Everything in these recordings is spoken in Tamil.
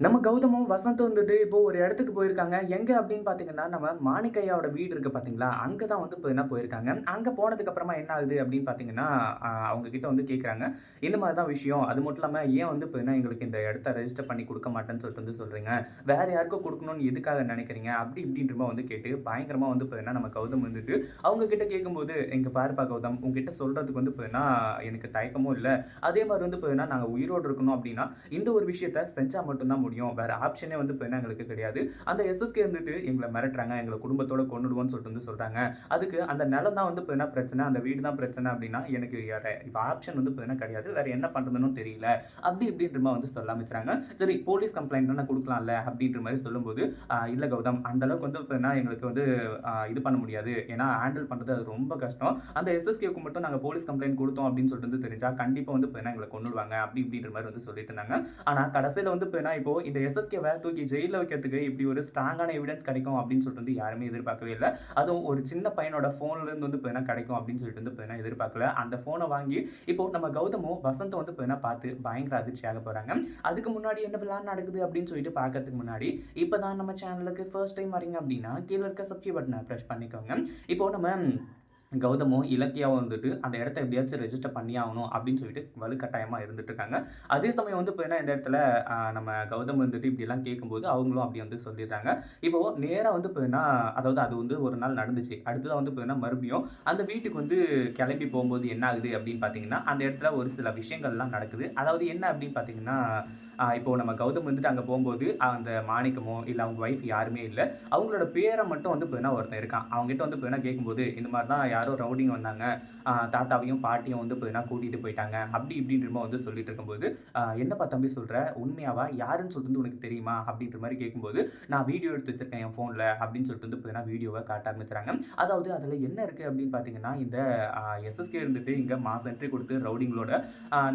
நம்ம கௌதமும், வசந்தும் வந்துட்டு இப்போ ஒரு இடத்துக்கு போயிருக்காங்க. எங்க அப்படின்னு பார்த்தீங்கன்னா, நம்ம மாணிக்கையாவோட வீடு இருக்கு பார்த்தீங்களா? அங்க தான் வந்து பார்த்தீங்கன்னா போயிருக்காங்க. அங்க போனதுக்கு அப்புறமா என்ன ஆகுது அப்படின்னு பார்த்தீங்கன்னா, அவங்க கிட்ட வந்து கேட்குறாங்க. இந்த மாரி தான் விஷயம். அது மட்டும் இல்லாம ஏன் வந்து பார்த்தீங்கன்னா, எங்களுக்கு இந்த இடத்த ரெஜிஸ்டர் பண்ணி குடுக்க மாட்டேன்னு சொல்லிட்டு வந்து சொல்றீங்க? வேற யாருக்கோ குடுக்கணும்னு எதுக்காக நினைக்கிறீங்க? அப்படி இப்படின்ற மாரி வந்து கேட்டு பயங்கரமா வந்து பார்த்தீங்கன்னா, நம்ம கௌதம் வந்துட்டு அவங்க கிட்ட கேட்கும்போது, "இங்க பாருப்பா கௌதம், உன்கிட்ட சொல்றதுக்கு வந்து பார்த்தீங்கன்னா, எனக்கு தயக்கமும் இல்ல. அதே மாரி வந்து பார்த்தீங்கன்னா, நாங்க உயிரோட இருக்கணும் அப்படின்னா, இந்த ஒரு விஷயத்த செஞ்சா மட்டும் தான் முடியும். வேற ஆப்ஷனே வந்து பார்த்தீங்கன்னா எங்களுக்கு கிடையாது. அந்த எஸ்எஸ்கே வந்துட்டு எங்கள மிரட்டுறாங்க. எங்கள குடும்பத்தோட கொன்னுடுவோம்ன்னு சொல்லிட்டு வந்து சொல்றாங்க. அதுக்கு அந்த நிலம் தான் வந்து பார்த்தீங்கன்னா பிரச்சனை. அந்த வீடு தான் பிரச்சனை அப்டின்னா, எனக்கு வேற இப்ப ஆப்ஷன் வந்து பார்த்தீங்கன்னா கிடையாது. வேற என்ன பண்றதுன்னும் தெரியல. அப்டி இப்டின்ற மாரி வந்து சொல்ல ஆரம்பிச்சுறாங்க. சரி போலீஸ் கம்ப்ளைண்ட் தான குடுக்கலாம்ல அப்டின்ற மாரி சொல்லும்போது, இல்ல கௌதம் அந்த அளவுக்கு வந்து பார்த்தீங்கன்னா எங்களுக்கு வந்து இது பண்ண முடியாது. ஏன்னா ஹேண்டில் பண்றது அது ரொம்ப கஷ்டம். அந்த எஸ்எஸ்கேவுக்கு மட்டும் நாங்க போலீஸ் கம்ப்ளைண்ட் குடுத்தோம் அப்டின்னு சொல்லிட்டு வந்து தெரிஞ்சா, கண்டிப்பா வந்து பார்த்தீங்கன்னா எங்கள கொன்னுடுவாங்க. அப்டி இப்டின்ற மாரி வந்து சொல்லிட்டு இருந்தாங்க. ஆனா கடைசியில வந்து பார்த்தீங்கன்னா, இப்போ இந்த எஸ்எஸ்கேவ தூக்கி ஜெயில்ல வைக்கிறதுக்கு இப்படி ஒரு ஸ்ட்ராங்கான எவிடன்ஸ் கிடைக்கும் அப்படின்னு சொல்லிட்டு வந்து யாருமே எதிர்பார்க்கவே இல்ல. அதுவும் ஒரு சின்ன பையனோட ஃபோன்ல இருந்து வந்து பார்த்தீங்கன்னா கிடைக்கும் அப்படின்னு சொல்லிட்டு வந்து பார்த்தீங்கன்னா எதிர்பார்க்கல. அந்த ஃபோன வாங்கி இப்போ நம்ம கௌதமும், வசந்தும் வந்து பார்த்தீங்கன்னா பார்த்து பயங்கர அதிர்ச்சியாக போறாங்க. அதுக்கு முன்னாடி என்ன பிளான் நடக்குது அப்படின்னு சொல்லிட்டு பார்க்கறதுக்கு முன்னாடி, இப்ப தான் நம்ம சேனலுக்கு ஃபர்ஸ்ட் டைம் வரீங்க அப்படின்னா, கீழ இருக்க சப்ஸ்கிரைப் பட்டன பிரஸ் பண்ணிக்கோங்க. இப்போ நம்ம கௌதமும், இலக்கியாவும் வந்துட்டு அந்த இடத்த எப்படியாச்சும் ரெஜிஸ்டர் பண்ணியே ஆகணும் அப்படின்னு சொல்லிட்டு வலுக்கட்டாயமா இருந்துட்டு இருக்காங்க. அதே சமயம் வந்து பார்த்தீங்கன்னா, இந்த இடத்துல நம்ம கௌதம் வந்துட்டு இப்படியெல்லாம் கேட்கும்போது, அவங்களும் அப்படி வந்து சொல்லிடுறாங்க. இப்போ நேரா வந்து பார்த்தீங்கன்னா, அதாவது அது வந்து ஒரு நாள் நடந்துச்சு. அடுத்ததா வந்து பார்த்தீங்கன்னா, மறுபடியும் அந்த வீட்டுக்கு வந்து கிளம்பி போம்போது என்ன ஆகுது அப்படின்னு பார்த்தீங்கன்னா, அந்த இடத்துல ஒரு சில விஷயங்கள்லாம் நடக்குது. அதாவது என்ன அப்படின்னு பார்த்தீங்கன்னா, இப்போ நம்ம கௌதம் வந்துட்டு அங்க போம்போது, அந்த மாணிக்கமோ, இல்ல அவங்க ஒய்ஃப் யாருமே இல்ல. அவங்களோட பேர மட்டும் வந்து பார்த்தீங்கன்னா, ஒருத்தன் இருக்கான். அவன்கிட்ட வந்து பார்த்தீங்கன்னா கேட்கும்போது, இந்த மாரி தான் யாரோ ரவுடிங்க வந்தாங்க. தாத்தாவையும், பாட்டியும் வந்து பார்த்தீங்கன்னா கூட்டிட்டு போயிட்டாங்க. அப்படி இப்படின்ற மாரி வந்து சொல்லிட்டு இருக்கும்போது, என்னப்பா தம்பி சொல்ற? உண்மையாவா? யாருன்னு சொல்லிட்டு வந்து உனக்கு தெரியுமா?" அப்படின்ற மாரி கேட்கும்போது, "நான் வீடியோ எடுத்து வச்சிருக்கேன் என் ஃபோன்ல" அப்படின்னு சொல்லிட்டு வந்து பார்த்தீங்கன்னா வீடியோவ காட்ட ஆரம்பிச்சுறாங்க. அதாவது அதில என்ன இருக்கு அப்படின்னு பார்த்தீங்கன்னா, இந்த எஸ்எஸ்கே இருந்துட்டு இங்க மாஸ் என்ட்ரி குடுத்து ரவுடிங்களோட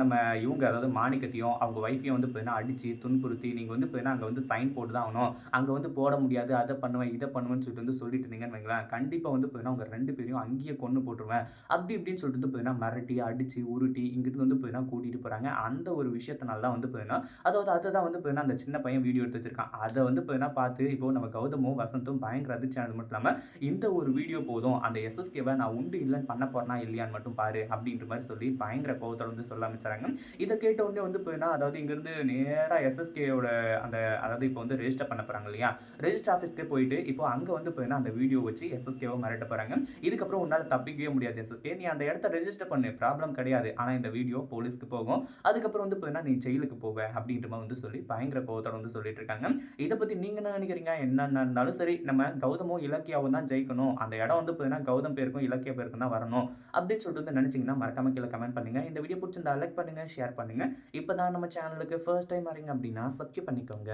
நம்ம இவங்க அதாவது மாணிக்கத்தையும், அவங்க ஒய்ஃபையும் வந்து பார்த்தீங்கன்னா அடிச்சு, துன்புறுத்தி, நீங்க வந்து பார்த்தீங்கன்னா அங்க வந்து சைன் போட்டு தான் ஆகணும். அங்க வந்து போட முடியாது. அத பண்ணுவேன், இத பண்ணுவேன்னு சொல்லிட்டு வந்து சொல்லிட்டு இருந்தீங்கன்னு வைங்களேன், கண்டிப்பா வந்து பார்த்தீங்கன்னா உங்க 2 பேரையும் அங்கேயே கொன்னு போட்டுருவேன். அப்படி இப்படின்னு சொல்லிட்டு வந்து பார்த்தீங்கன்னா மிரட்டி, அடிச்சு, உருட்டி இங்கிட்டு வந்து பார்த்தீங்கன்னா கூட்டிட்டு போறாங்க. அந்த ஒரு விஷயத்தினால தான் வந்து பார்த்தீங்கன்னா, அதாவது அததான் வந்து பார்த்தீங்கன்னா அந்த சின்ன பையன் வீடியோ எடுத்து வச்சிருக்கான். அத வந்து பார்த்தீங்கன்னா பார்த்து இப்போ நம்ம கௌதமும், வசந்தும் பயங்கர அதிர்ச்சி ஆனது மட்டும் இல்லாம, இந்த ஒரு வீடியோ போதும். அந்த எஸ்எஸ்கேவ நான் உண்டு இல்லன்னு பண்ண போறேனா இல்லையான்னு மட்டும் பாரு அப்படின்ற மாரி சொல்லி பயங்கர கோவத்தோட வந்து சொல்ல ஆரம்பிச்சுறாங்க. இத கேட்ட உடனே வந்து பார்த்தீங்கன்னா, அதாவது இங்கருந்து நேரா எஸ்எஸ்கேயோட அந்த அதாவது இப்போ வந்து ரெஜிஸ்டர் பண்ண போறாங்க இல்லையா? ரெஜிஸ்டர் ஆஃபீஸ்க்கே போயிட்டு, இப்போ அங்க வந்து பார்த்தீங்கன்னா, அந்த வீடியோ வச்சு எஸ்எஸ்கேவ மிரட்ட போறாங்க. இதுக்கப்புறம் உன்னால தப்பிக்கவே முடியாது எஸ்எஸ்கே. நீ அந்த இடத்த ரெஜிஸ்டர் பண்ணு. ப்ராப்ளம் கிடையாது. ஆனா இந்த வீடியோ போலீஸ்க்கு போகும். அதுக்கப்புறம் வந்து பார்த்தீங்கன்னா, நீ ஜெயிலுக்கு போவ அப்படின்ற மாரி வந்து சொல்லி பயங்கர கோவத்தோட வந்து சொல்லிட்டு இருக்காங்க. இத பத்தி நீங்க என்ன நினைக்கிறீங்க? என்ன நடந்தாலும் சரி, நம்ம கௌதமும், இலக்கியாவும் தான் ஜெயிக்கணும். அந்த இடம் வந்து பார்த்தீங்கன்னா, கௌதம் பேருக்கும், இலக்கியா பேருக்கும் தான் வரணும். அப்படின்னு சொல்லிட்டு வந்து நினைச்சீங்கன்னா, மறக்காம கீழ கமெண்ட் பண்ணுங்க. இந்த வீடியோ புடிச்சிருந்தா லைக் பண்ணுங்க, ஷேர் பண்ணுங்க. இப்ப தான் நம்ம சேனலுக்கு ஃபர்ஸ்ட் டைம் வரீங்க அப்படின்னா, சப்ஸ்கிரைப் பண்ணிக்கோங்க.